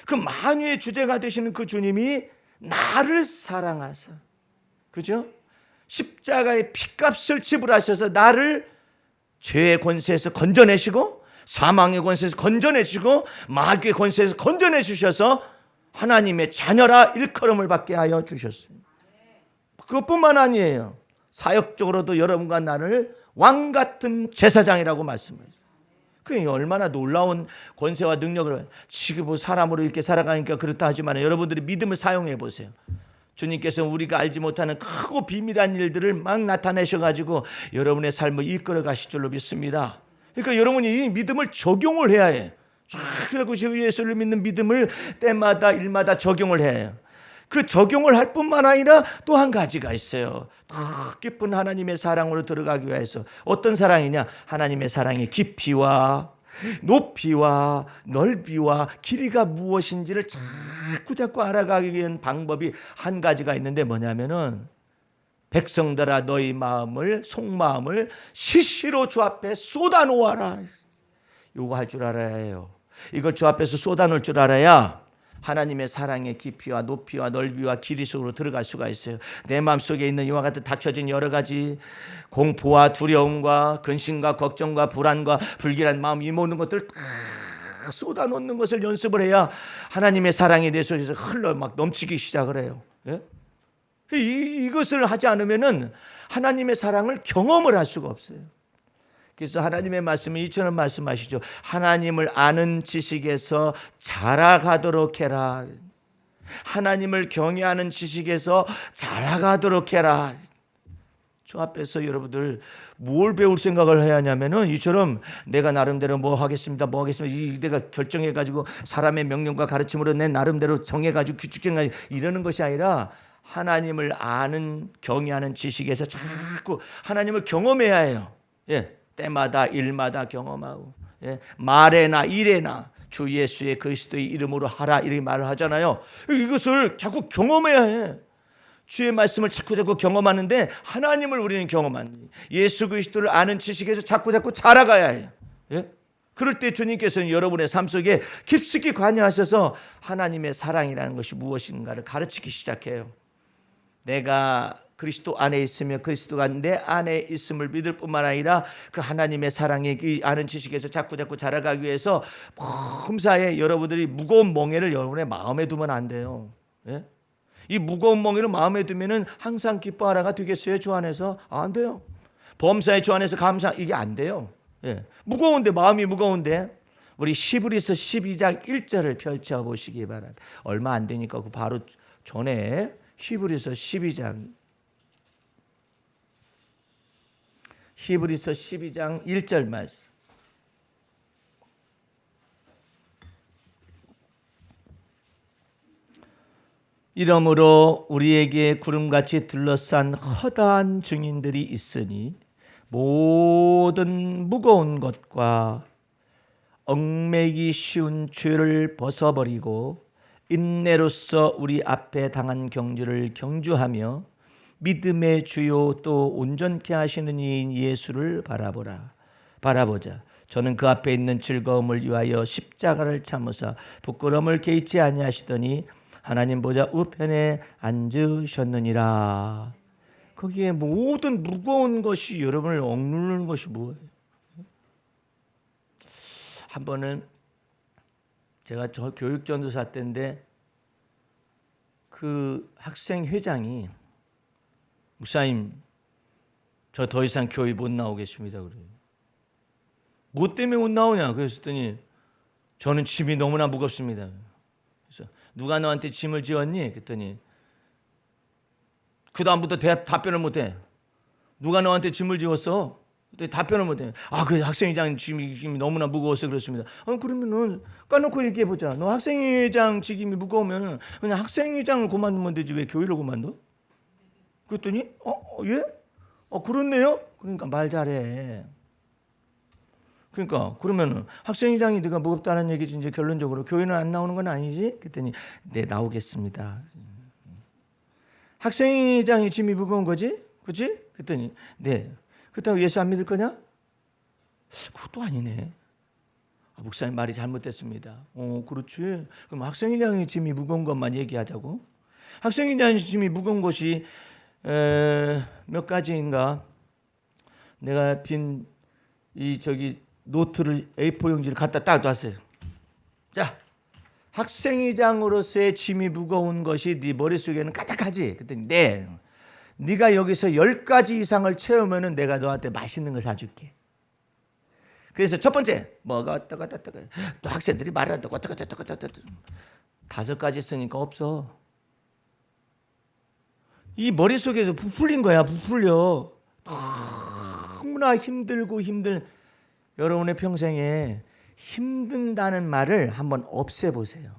그 만유의 주제가 되시는 그 주님이 나를 사랑하사, 그죠? 십자가의 피값을 지불하셔서 나를 죄의 권세에서 건져내시고 사망의 권세에서 건져내시고 마귀의 권세에서 건져내주셔서 하나님의 자녀라 일컬음을 받게 하여 주셨어요. 그것뿐만 아니에요. 사역적으로도 여러분과 나를 왕같은 제사장이라고 말씀하셨어요. 그게 얼마나 놀라운 권세와 능력을, 지금 사람으로 이렇게 살아가니까 그렇다 하지만 여러분들이 믿음을 사용해 보세요. 주님께서 우리가 알지 못하는 크고 비밀한 일들을 막 나타내셔가지고 여러분의 삶을 이끌어 가실 줄로 믿습니다. 그러니까 여러분이 이 믿음을 적용을 해야 해요. 그리고 예수를 믿는 믿음을 때마다 일마다 적용을 해야 해요. 그 적용을 할 뿐만 아니라 또 한 가지가 있어요. 더 깊은 하나님의 사랑으로 들어가기 위해서. 어떤 사랑이냐? 하나님의 사랑의 깊이와 높이와 넓이와 길이가 무엇인지를 자꾸 알아가기 위한 방법이 한 가지가 있는데 뭐냐면은 백성들아 너희 마음을 속마음을 시시로 주 앞에 쏟아놓아라. 이거 할 줄 알아야 해요. 이걸 주 앞에서 쏟아놓을 줄 알아야 하나님의 사랑의 깊이와 높이와 넓이와 길이 속으로 들어갈 수가 있어요. 내 마음속에 있는 이와 같은 닫혀진 여러 가지 공포와 두려움과 근심과 걱정과 불안과 불길한 마음, 이 모든 것들을 다 쏟아놓는 것을 연습을 해야 하나님의 사랑이 내 속에서 흘러 막 넘치기 시작을 해요. 예? 이것을 하지 않으면은 하나님의 사랑을 경험을 할 수가 없어요. 그래서 하나님의 말씀은 이처럼 말씀하시죠. 하나님을 아는 지식에서 자라가도록 해라. 하나님을 경외하는 지식에서 자라가도록 해라. 저 앞에서 여러분들 뭘 배울 생각을 해야 하냐면은 이처럼 내가 나름대로 뭐 하겠습니다. 내가 결정해가지고 사람의 명령과 가르침으로 내 나름대로 정해가지고 규칙 정해가지고 이러는 것이 아니라 하나님을 아는 경외하는 지식에서 자꾸 하나님을 경험해야 해요. 예, 때마다 일마다 경험하고, 예, 말에나 일에나 주 예수의 그리스도의 이름으로 하라 이렇게 말을 하잖아요. 이것을 자꾸 경험해야 해. 주의 말씀을 자꾸 경험하는데 하나님을 우리는 경험하는 예수 그리스도를 아는 지식에서 자꾸 자라가야 해요. 예? 그럴 때 주님께서는 여러분의 삶 속에 깊숙이 관여하셔서 하나님의 사랑이라는 것이 무엇인가를 가르치기 시작해요. 내가 그리스도 안에 있으며 그리스도가 내 안에 있음을 믿을 뿐만 아니라 그 하나님의 사랑의 그 아는 지식에서 자꾸 자라가기 위해서 범사에 여러분들이 무거운 멍에를 여러분의 마음에 두면 안 돼요. 예? 이 무거운 멍에를 마음에 두면은 항상 기뻐하라가 되겠어요? 주 안에서? 안 돼요. 범사의 주 안에서 이게 안 돼요. 예. 무거운데, 마음이 무거운데 우리 히브리서 12장 1절을 펼쳐보시기 바랍니다. 얼마 안 되니까 그 바로 전에 히브리서 12장 1절 말씀. 이러므로 우리에게 구름같이 둘러싼 허다한 증인들이 있으니 모든 무거운 것과 얽매기 쉬운 죄를 벗어버리고 인내로서 우리 앞에 당한 경주를 경주하며 믿음의 주요 또 온전케 하시는 이인 예수를 바라보자. 저는 그 앞에 있는 즐거움을 위하여 십자가를 참으사 부끄러움을 개의치 아니하시더니 하나님 보좌 우편에 앉으셨느니라. 거기에 모든 무거운 것이 여러분을 억누르는 것이 뭐예요? 한 번은 제가 저 교육전도사 때인데 그 학생 회장이 목사님 저 더 이상 교회 못 나오겠습니다. 그래요. 뭐 때문에 못 나오냐? 그랬더니 저는 짐이 너무나 무겁습니다. 그래서 누가 너한테 짐을 지었니? 그랬더니 그 다음부터 답변을 못해. 누가 너한테 짐을 지었어? 답변을 못해. 그 학생회장 짐이 너무나 무거워서 그렇습니다. 그러면은 까놓고 얘기해보자. 너 학생회장 직임이 무거우면 그냥 학생회장을 그만두면 되지 왜 교회를 그만둬? 그랬더니 예? 그렇네요. 그러니까 말 잘해. 그러니까 그러면은 학생회장이 네가 무겁다는 얘기지 이제 결론적으로 교회는 안 나오는 건 아니지? 그랬더니 네 나오겠습니다. 학생회장이 짐이 무거운 거지? 그렇지? 그랬더니 네. 그렇다고 예수 안 믿을 거냐? 그것도 아니네. 목사님 말이 잘못됐습니다. 그렇지. 그럼 학생회장의 짐이 무거운 것만 얘기하자고. 학생회장의 짐이 무거운 것이 몇 가지인가? 내가 빈 이 노트를 A4 용지를 갖다 딱 놨어요. 자, 학생회장으로서의 짐이 무거운 것이 네 머릿속에는 가득하지? 그랬더니 네. 네가 여기서 10가지 이상을 채우면은 내가 너한테 맛있는 거 사줄게. 그래서 첫 번째 뭐가 어떠고 또 학생들이 말한다고 어떠고 5가지 쓰니까 없어. 이 머릿속에서 부풀린 거야. 부풀려. 너무나 힘들고 여러분의 평생에 힘든다는 말을 한번 없애보세요.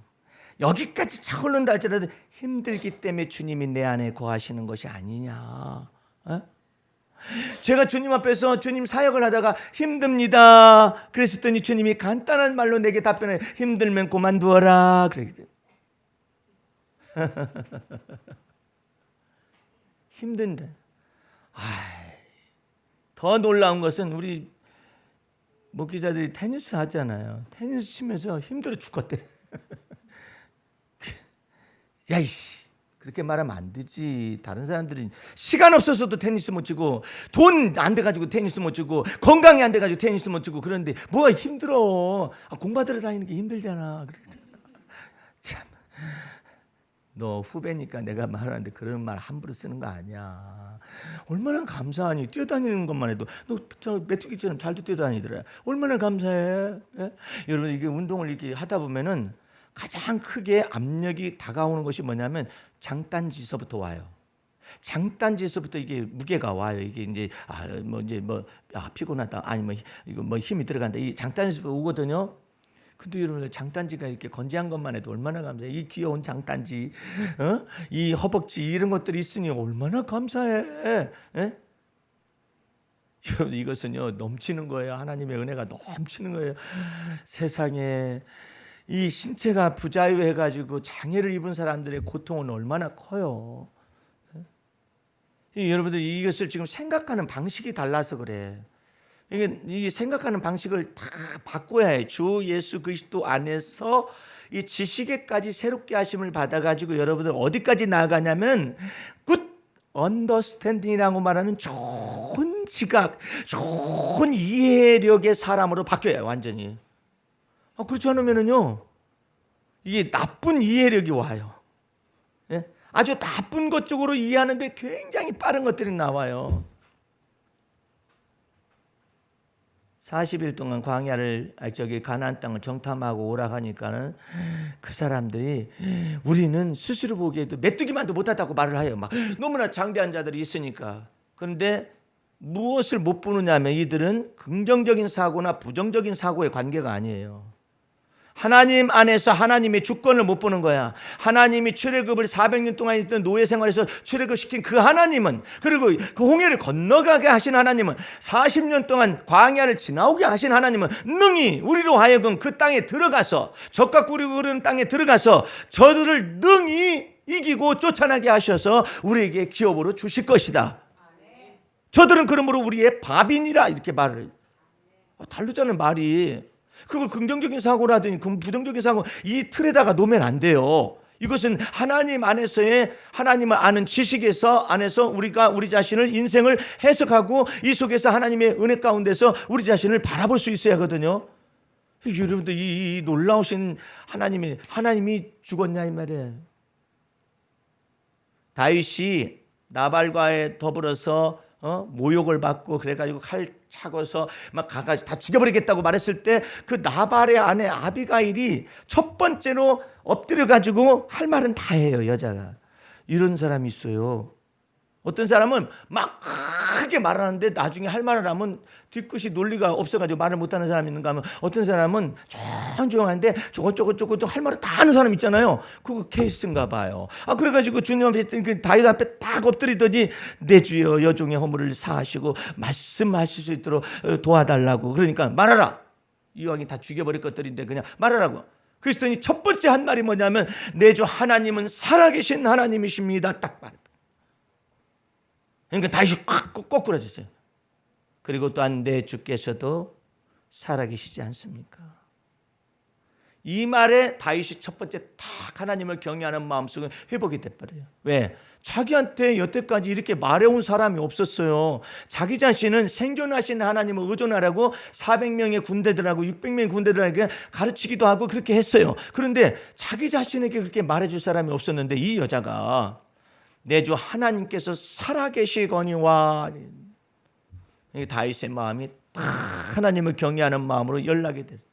여기까지 차오른다 할지라도 힘들기 때문에 주님이 내 안에 거하시는 것이 아니냐. 제가 주님 앞에서 주님 사역을 하다가 힘듭니다. 그랬더니 주님이 간단한 말로 내게 답변해. 힘들면 그만두어라. 힘든데. 더 놀라운 것은 우리 목기자들이 테니스 하잖아요. 테니스 치면서 힘들어 죽겠대. 야이씨 그렇게 말하면 안 되지. 다른 사람들은 시간 없어서도 테니스 못 치고 돈 안 돼가지고 테니스 못 치고 건강이 안 돼가지고 테니스 못 치고 그런데 뭐가 힘들어. 공부하러 다니는 게 힘들잖아. 참. 너 후배니까 내가 말하는데 그런 말 함부로 쓰는 거 아니야. 얼마나 감사하니. 뛰어다니는 것만 해도 너 저 메뚜기처럼 잘도 뛰어다니더라. 얼마나 감사해. 예? 여러분 이게 운동을 이렇게 하다 보면은 가장 크게 압력이 다가오는 것이 뭐냐면 장단지에서부터 와요. 장단지에서부터 이게 무게가 와요. 이게 이제 피곤하다. 아니 이거 힘이 들어간다. 이 장단지에서 오거든요. 근데 여러분 장단지가 이렇게 건재한 것만 해도 얼마나 감사해. 이 귀여운 장단지, 이 허벅지 이런 것들이 있으니 얼마나 감사해. 예? 여러분 이것은요 넘치는 거예요. 하나님의 은혜가 넘치는 거예요. 세상에 이 신체가 부자유해가지고 장애를 입은 사람들의 고통은 얼마나 커요. 여러분들 이것을 지금 생각하는 방식이 달라서 그래. 이게 생각하는 방식을 다 바꿔야 해. 주 예수 그리스도 안에서 이 지식에까지 새롭게 하심을 받아가지고 여러분들 어디까지 나아가냐면 good understanding이라고 말하는 좋은 지각, 좋은 이해력의 사람으로 바뀌어요. 완전히. 그렇지 않으면은요 이게 나쁜 이해력이 와요. 예? 아주 나쁜 것 쪽으로 이해하는데 굉장히 빠른 것들이 나와요. 40일 동안 광야를 가나안 땅을 정탐하고 오라 하니까는 그 사람들이 우리는 스스로 보기에도 메뚜기만도 못하다고 말을 해요. 막 너무나 장대한 자들이 있으니까. 그런데 무엇을 못 보느냐면 이들은 긍정적인 사고나 부정적인 사고의 관계가 아니에요. 하나님 안에서 하나님의 주권을 못 보는 거야. 하나님이 출애굽을 400년 동안 있던 노예 생활에서 출애굽시킨 그 하나님은, 그리고 그 홍해를 건너가게 하신 하나님은, 40년 동안 광야를 지나오게 하신 하나님은 능히 우리로 하여금 그 땅에 들어가서, 적과 꿀이 흐르는 땅에 들어가서 저들을 능히 이기고 쫓아나게 하셔서 우리에게 기업으로 주실 것이다. 저들은 그러므로 우리의 밥이니라 이렇게 말을 해요. 다르잖아요 말이. 그걸 긍정적인 사고라든지 부정적인 사고 이 틀에다가 놓으면 안 돼요. 이것은 하나님 안에서의 하나님을 아는 지식에서 안에서 우리가 우리 자신을 인생을 해석하고 이 속에서 하나님의 은혜 가운데서 우리 자신을 바라볼 수 있어야 하거든요. 여러분들 이 놀라우신 하나님이 죽었냐 이 말이에요. 다윗이 나발과에 더불어서 모욕을 받고 그래가지고 칼 차고서 막 가가지고 다 죽여버리겠다고 말했을 때 그 나발의 아내 아비가일이 첫 번째로 엎드려가지고 할 말은 다 해요. 여자가. 이런 사람이 있어요. 어떤 사람은 막 크게 말하는데 나중에 할 말을 하면 뒤끝이 논리가 없어가지고 말을 못하는 사람이 있는가 하면, 어떤 사람은 조용한데 저것저것 할 말을 다 하는 사람 있잖아요. 그거 케이스인가 봐요. 그래가지고 주님 앞에 그 다윗 앞에 딱 엎드리더니 내 주여 여종의 허물을 사하시고 말씀하실 수 있도록 도와달라고. 그러니까 말하라. 이왕이 다 죽여버릴 것들인데 그냥 말하라고. 그랬더니 첫 번째 한 말이 뭐냐면 내 주 하나님은 살아계신 하나님이십니다. 딱 말해. 그러니까 다윗이 꽉 꼬꾸라졌어요. 그리고 또한 내 주께서도 살아계시지 않습니까? 이 말에 다윗이 첫 번째 딱 하나님을 경외하는 마음속에 회복이 돼버려요. 왜? 자기한테 여태까지 이렇게 말해온 사람이 없었어요. 자기 자신은 생존하신 하나님을 의존하라고 400명의 군대들하고 600명의 군대들에게 가르치기도 하고 그렇게 했어요. 그런데 자기 자신에게 그렇게 말해줄 사람이 없었는데 이 여자가 내 주 하나님께서 살아계시거니와, 다윗의 마음이 딱 하나님을 경외하는 마음으로 연락이 됐어요.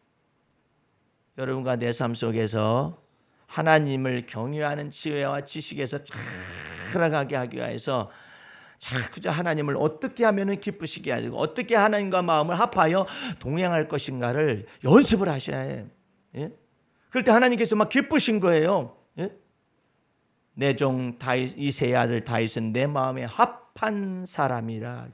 여러분과 내 삶 속에서 하나님을 경외하는 지혜와 지식에서 살아가게 하기 위해서 자꾸 하나님을 어떻게 하면 기쁘시게 하고 어떻게 하나님과 마음을 합하여 동행할 것인가를 연습을 하셔야 해요. 예? 그럴 때 하나님께서 막 기쁘신 거예요. 예? 내 종 다윗, 이새의 아들 다윗은 내 마음에 합한 사람이라.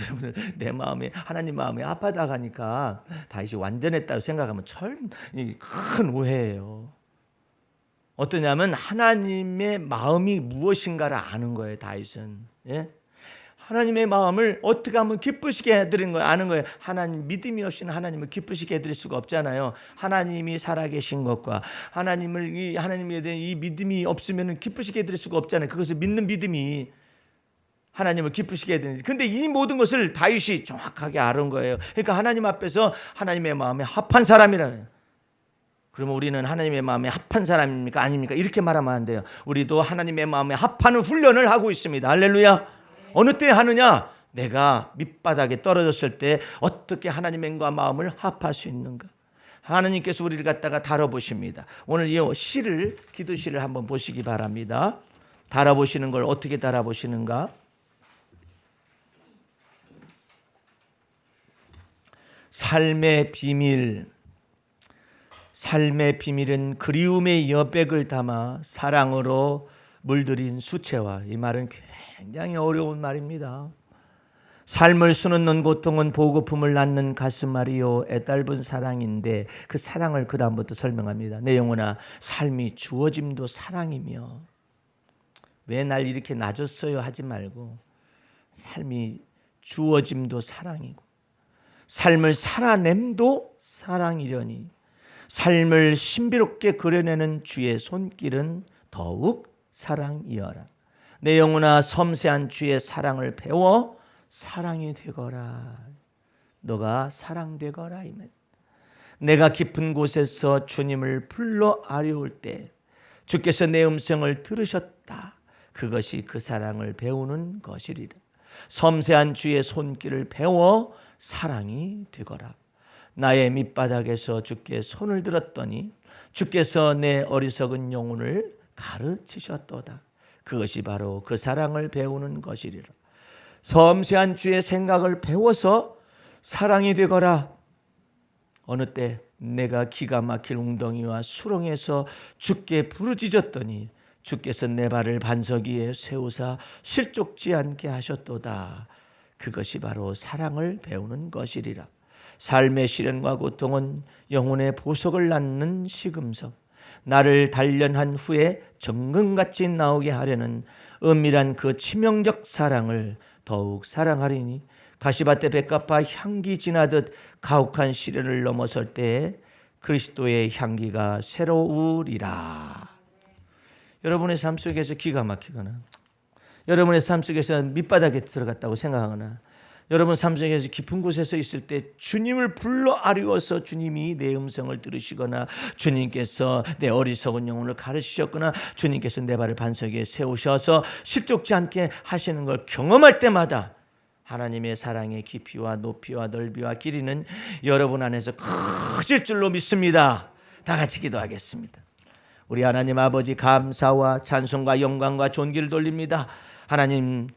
여러분 내 마음에 하나님 마음에 합하다 가니까 다윗이 완전했다고 생각하면 큰 오해예요. 어떠냐면 하나님의 마음이 무엇인가를 아는 거예요. 다윗은. 예? 하나님의 마음을 어떻게 하면 기쁘시게 해드리는 거예요. 아는 거예요. 하나님 믿음이 없이는 하나님을 기쁘시게 해드릴 수가 없잖아요. 하나님이 살아계신 것과 하나님에 대한 이 믿음이 없으면 기쁘시게 해드릴 수가 없잖아요. 그것을 믿는 믿음이 하나님을 기쁘시게 해드리는. 근데 이 모든 것을 다윗이 정확하게 아는 거예요. 그러니까 하나님 앞에서 하나님의 마음에 합한 사람이라는. 그러면 우리는 하나님의 마음에 합한 사람입니까? 아닙니까? 이렇게 말하면 안 돼요. 우리도 하나님의 마음에 합하는 훈련을 하고 있습니다. 할렐루야. 어느 때 하느냐? 내가 밑바닥에 떨어졌을 때 어떻게 하나님과 마음을 합할 수 있는가? 하나님께서 우리를 갖다가 다뤄보십니다. 오늘 이 시를, 기도시를 한번 보시기 바랍니다. 다뤄보시는 걸 어떻게 다뤄보시는가? 삶의 비밀, 삶의 비밀은 그리움의 여백을 담아 사랑으로 물들인 수채화. 이 말은 굉장히 어려운 말입니다. 삶을 수놓는 고통은 보고품을 낳는 가슴앓이요 애달픈 사랑인데 그 사랑을 그 다음부터 설명합니다. 내 영혼아 삶이 주어짐도 사랑이며 왜 날 이렇게 놔줬어요 하지 말고 삶이 주어짐도 사랑이고 삶을 살아냄도 사랑이려니 삶을 신비롭게 그려내는 주의 손길은 더욱 사랑이여라. 내 영혼아 섬세한 주의 사랑을 배워 사랑이 되거라. 너가 사랑되거라. 내가 깊은 곳에서 주님을 불러 아뢰올 때 주께서 내 음성을 들으셨다. 그것이 그 사랑을 배우는 것이리라. 섬세한 주의 손길을 배워 사랑이 되거라. 나의 밑바닥에서 주께 손을 들었더니 주께서 내 어리석은 영혼을 가르치셨도다. 그것이 바로 그 사랑을 배우는 것이리라. 섬세한 주의 생각을 배워서 사랑이 되거라. 어느 때 내가 기가 막힐 웅덩이와 수렁에서 주께 부르짖었더니 주께서 내 발을 반석 위에 세우사 실족지 않게 하셨도다. 그것이 바로 사랑을 배우는 것이리라. 삶의 시련과 고통은 영혼의 보석을 낳는 시금석. 나를 단련한 후에 정금같이 나오게 하려는 은밀한 그 치명적 사랑을 더욱 사랑하리니 가시밭에 백합화 향기 지나듯 가혹한 시련을 넘어설 때에 그리스도의 향기가 새로우리라. 여러분의 삶 속에서 기가 막히거나 여러분의 삶 속에서 밑바닥에 들어갔다고 생각하거나 여러분 삶 속에서 깊은 곳에서 있을 때 주님을 불러 아뢰어서 주님이 내 음성을 들으시거나 주님께서 내 어리석은 영혼을 가르치셨거나 주님께서 내 발을 반석 위에 세우셔서 실족지 않게 하시는 걸 경험할 때마다 하나님의 사랑의 깊이와 높이와 넓이와 길이는 여러분 안에서 커질 줄로 믿습니다. 다 같이 기도하겠습니다. 우리 하나님 아버지 감사와 찬송과 영광과 존귀를 돌립니다. 하나님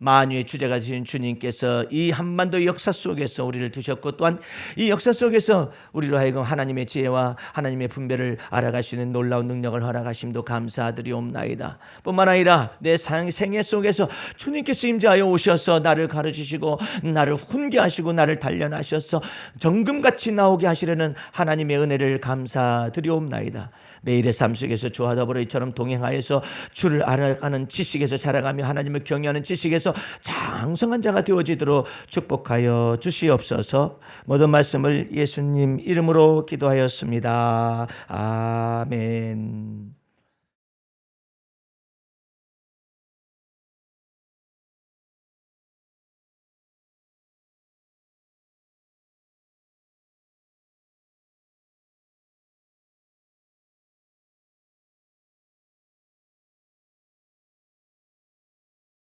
만유의 주제가 되신 주님께서 이 한반도 역사 속에서 우리를 두셨고 또한 이 역사 속에서 우리로 하여금 하나님의 지혜와 하나님의 분별을 알아가시는 놀라운 능력을 허락하심도 감사드리옵나이다. 뿐만 아니라 내 생애 속에서 주님께서 임재하여 오셔서 나를 가르치시고 나를 훈계하시고 나를 단련하셔서 정금같이 나오게 하시려는 하나님의 은혜를 감사드리옵나이다. 매일의 삶 속에서 주와 더불어 이처럼 동행하여서 주를 알아가는 지식에서 자라가며 하나님을 경외하는 지식에서 장성한 자가 되어지도록 축복하여 주시옵소서. 모든 말씀을 예수님 이름으로 기도하였습니다. 아멘.